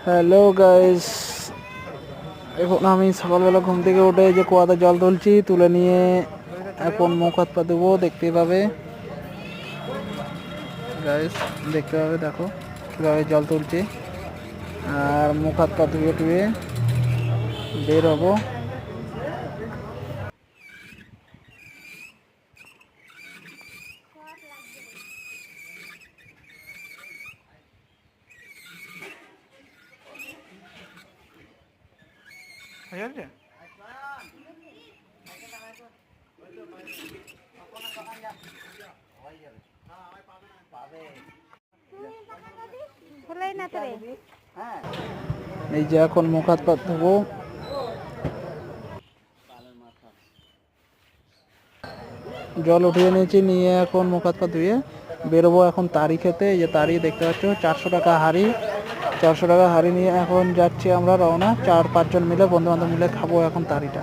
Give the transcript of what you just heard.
Hello guys, এখন আমি সকালবেলা ঘুম থেকে উঠে যে কুয়াতে জল তুলছি, তুলে নিয়ে এখন মুখ হাত পা ধুবো। দেখতেই পাবে গাইস, দেখতে পাবে, দেখো কীভাবে জল তুলছি। আর মুখ হাত পা ধুয়ে টুয়ে বের হবো। এই যে এখন মুখ হাত পা ধুবো। জল উঠিয়ে নিয়েছি, নিয়ে এখন মুখ হাত পা ধুয়ে বেরোবো এখন তারি খেতে। এই যে তারি দেখতে পাচ্ছ, 400 টাকা হাঁড়ি। 400 টাকা হাঁড়ি নিয়ে এখন যাচ্ছি আমরা রওনা। 4-5 জন মিলে, বন্ধু বান্ধব মিলে খাবো এখন তারিটা।